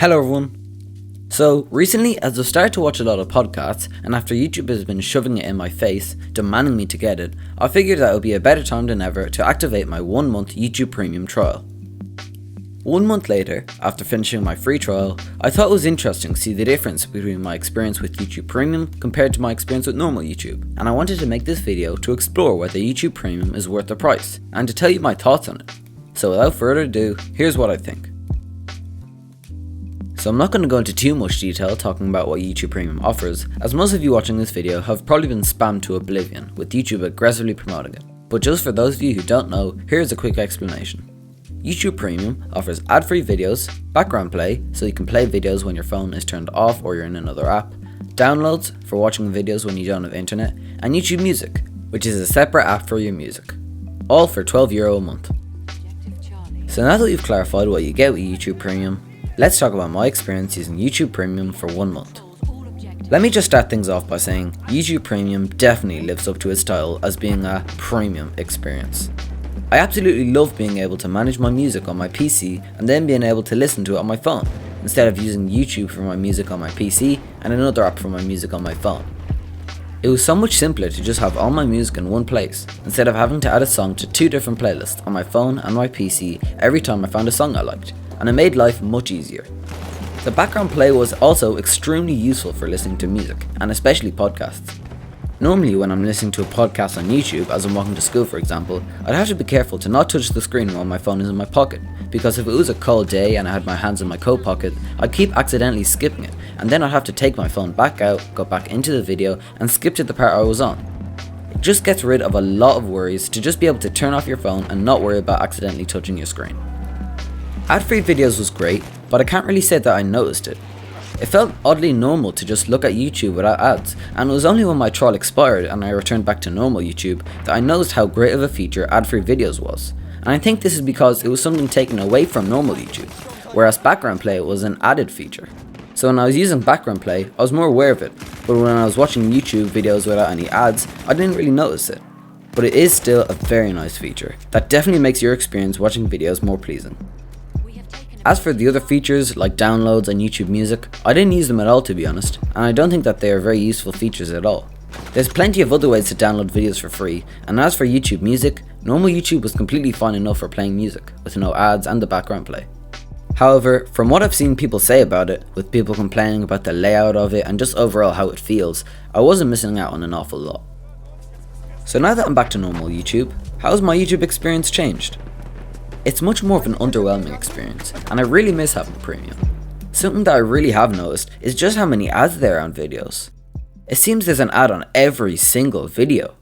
Hello everyone. So recently, as I've started to watch a lot of podcasts, and after YouTube has been shoving it in my face, demanding me to get it, I figured that it would be a better time than ever to activate my 1 month YouTube Premium trial. 1 month later, after finishing my free trial, I thought it was interesting to see the difference between my experience with YouTube Premium compared to my experience with normal YouTube, and I wanted to make this video to explore whether YouTube Premium is worth the price, and to tell you my thoughts on it. So without further ado, here's what I think. So I'm not going to go into too much detail talking about what YouTube Premium offers, as most of you watching this video have probably been spammed to oblivion, with YouTube aggressively promoting it. But just for those of you who don't know, here's a quick explanation. YouTube Premium offers ad-free videos, background play, so you can play videos when your phone is turned off or you're in another app, downloads for watching videos when you don't have internet, and YouTube Music, which is a separate app for your music. All for €12 a month. So now that we've clarified what you get with YouTube Premium, let's talk about my experience using YouTube Premium for 1 month. Let me just start things off by saying YouTube Premium definitely lives up to its title as being a premium experience. I absolutely love being able to manage my music on my PC and then being able to listen to it on my phone, instead of using YouTube for my music on my PC and another app for my music on my phone. It was so much simpler to just have all my music in one place, instead of having to add a song to 2 different playlists on my phone and my PC every time I found a song I liked, and it made life much easier. The background play was also extremely useful for listening to music, and especially podcasts. Normally when I'm listening to a podcast on YouTube, as I'm walking to school for example, I'd have to be careful to not touch the screen while my phone is in my pocket, because if it was a cold day and I had my hands in my coat pocket, I'd keep accidentally skipping it, and then I'd have to take my phone back out, go back into the video, and skip to the part I was on. It just gets rid of a lot of worries to just be able to turn off your phone and not worry about accidentally touching your screen. Ad-free videos was great, but I can't really say that I noticed it. It felt oddly normal to just look at YouTube without ads, and it was only when my trial expired and I returned back to normal YouTube that I noticed how great of a feature ad-free videos was. And I think this is because it was something taken away from normal YouTube, whereas background play was an added feature. So when I was using background play, I was more aware of it, but when I was watching YouTube videos without any ads, I didn't really notice it. But it is still a very nice feature that definitely makes your experience watching videos more pleasing. As for the other features like downloads and YouTube Music, I didn't use them at all to be honest, and I don't think that they are very useful features at all. There's plenty of other ways to download videos for free, and as for YouTube Music, normal YouTube was completely fine enough for playing music, with no ads and the background play. However, from what I've seen people say about it, with people complaining about the layout of it and just overall how it feels, I wasn't missing out on an awful lot. So now that I'm back to normal YouTube, how's my YouTube experience changed? It's much more of an underwhelming experience, and I really miss having Premium. Something that I really have noticed is just how many ads there are on videos. It seems there's an ad on every single video.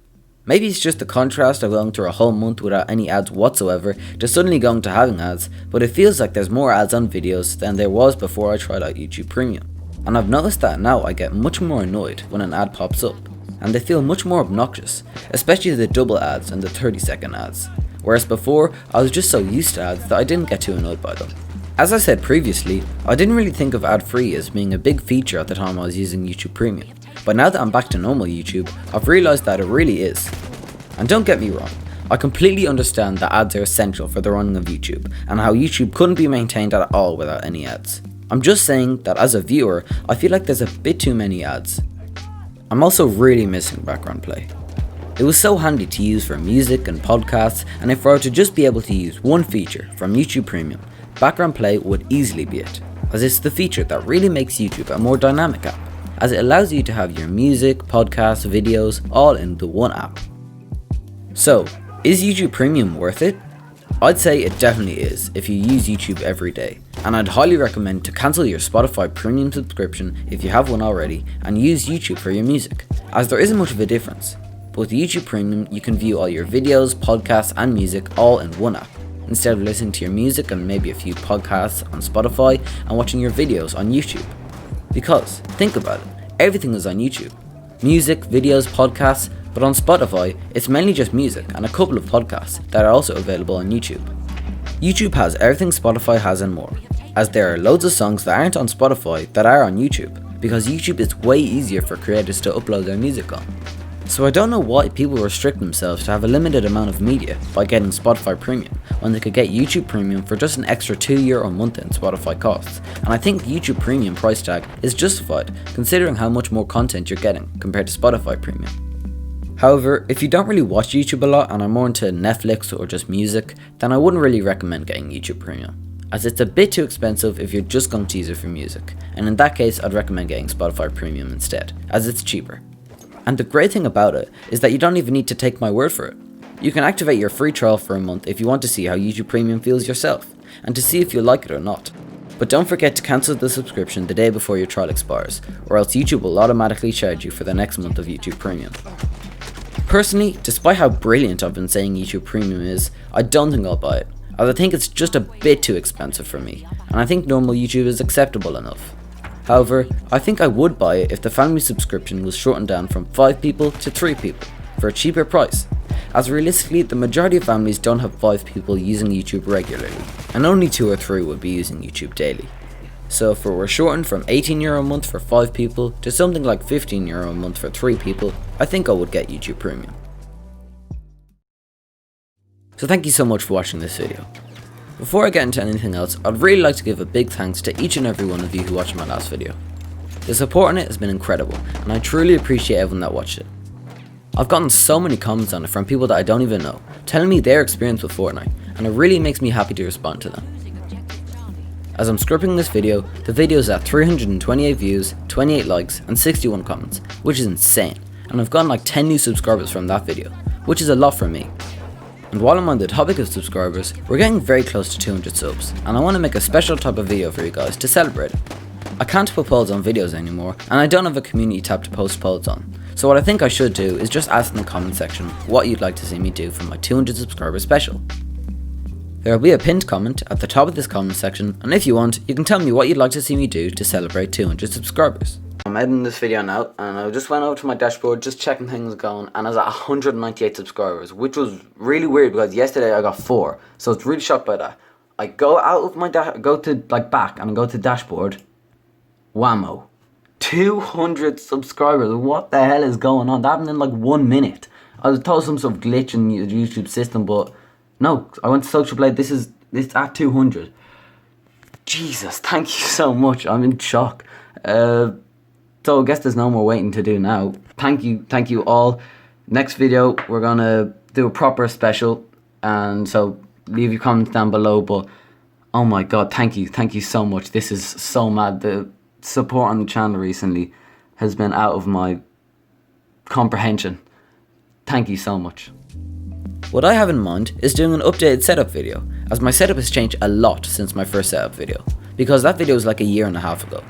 Maybe it's just the contrast of going through a whole month without any ads whatsoever to suddenly going to having ads, but it feels like there's more ads on videos than there was before I tried out YouTube Premium. And I've noticed that now I get much more annoyed when an ad pops up, and they feel much more obnoxious, especially the double ads and the 30-second ads. Whereas before, I was just so used to ads that I didn't get too annoyed by them. As I said previously, I didn't really think of ad-free as being a big feature at the time I was using YouTube Premium, but now that I'm back to normal YouTube, I've realised that it really is. And don't get me wrong, I completely understand that ads are essential for the running of YouTube, and how YouTube couldn't be maintained at all without any ads. I'm just saying that as a viewer, I feel like there's a bit too many ads. I'm also really missing background play. It was so handy to use for music and podcasts, and if I were to just be able to use one feature from YouTube Premium, background play would easily be it, as it's the feature that really makes YouTube a more dynamic app, as it allows you to have your music, podcasts, videos all in the one app. So, is YouTube Premium worth it? I'd say it definitely is if you use YouTube every day, and I'd highly recommend to cancel your Spotify Premium subscription if you have one already and use YouTube for your music, as there isn't much of a difference. With YouTube Premium, you can view all your videos, podcasts and music all in one app, instead of listening to your music and maybe a few podcasts on Spotify and watching your videos on YouTube. Because, think about it, everything is on YouTube. Music, videos, podcasts, but on Spotify, it's mainly just music and a couple of podcasts that are also available on YouTube. YouTube has everything Spotify has and more, as there are loads of songs that aren't on Spotify that are on YouTube, because YouTube is way easier for creators to upload their music on. So I don't know why people restrict themselves to have a limited amount of media by getting Spotify Premium, when they could get YouTube Premium for just an extra €2 a month in Spotify costs, and I think the YouTube Premium price tag is justified considering how much more content you're getting compared to Spotify Premium. However, if you don't really watch YouTube a lot and are more into Netflix or just music, then I wouldn't really recommend getting YouTube Premium, as it's a bit too expensive if you're just going to use it for music, and in that case I'd recommend getting Spotify Premium instead, as it's cheaper. And the great thing about it is that you don't even need to take my word for it. You can activate your free trial for a month if you want to see how YouTube Premium feels yourself, and to see if you like it or not. But don't forget to cancel the subscription the day before your trial expires, or else YouTube will automatically charge you for the next month of YouTube Premium. Personally, despite how brilliant I've been saying YouTube Premium is, I don't think I'll buy it, as I think it's just a bit too expensive for me, and I think normal YouTube is acceptable enough. However, I think I would buy it if the family subscription was shortened down from 5 people to 3 people, for a cheaper price, as realistically the majority of families don't have 5 people using YouTube regularly, and only 2 or 3 would be using YouTube daily. So if it were shortened from €18 a month for 5 people to something like €15 a month for 3 people, I think I would get YouTube Premium. So thank you so much for watching this video. Before I get into anything else, I'd really like to give a big thanks to each and every one of you who watched my last video. The support on it has been incredible, and I truly appreciate everyone that watched it. I've gotten so many comments on it from people that I don't even know, telling me their experience with Fortnite, and it really makes me happy to respond to them. As I'm scripting this video, the video is at 328 views, 28 likes, and 61 comments, which is insane, and I've gotten like 10 new subscribers from that video, which is a lot for me. And while I'm on the topic of subscribers, we're getting very close to 200 subs, and I want to make a special type of video for you guys to celebrate it. I can't put polls on videos anymore, and I don't have a community tab to post polls on, so what I think I should do is just ask in the comment section what you'd like to see me do for my 200 subscriber special. There will be a pinned comment at the top of this comment section, and if you want, you can tell me what you'd like to see me do to celebrate 200 subscribers. I'm editing this video now, and I just went over to my dashboard just checking things going, and I was at 198 subscribers, which was really weird because yesterday I got 4, so it's really shocked by that. I go out of my go to back and I go to dashboard, whammo, 200 subscribers. What the hell is going on? That happened in like 1 minute. I was told some sort of glitch in the YouTube system, but no, I went to Social Blade. It's at 200. Jesus, thank you so much. I'm in shock. So I guess there's no more waiting to do now. Thank you all. Next video we're gonna do a proper special, and so leave your comments down below. But oh my god, thank you so much. This is so mad. The support on the channel recently has been out of my comprehension. Thank you so much. What I have in mind is doing an updated setup video, as my setup has changed a lot since my first setup video, because that video was like a year and a half ago.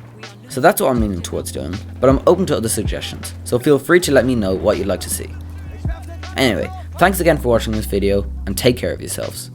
So that's what I'm leaning towards doing, but I'm open to other suggestions, so feel free to let me know what you'd like to see. Anyway, thanks again for watching this video, and take care of yourselves.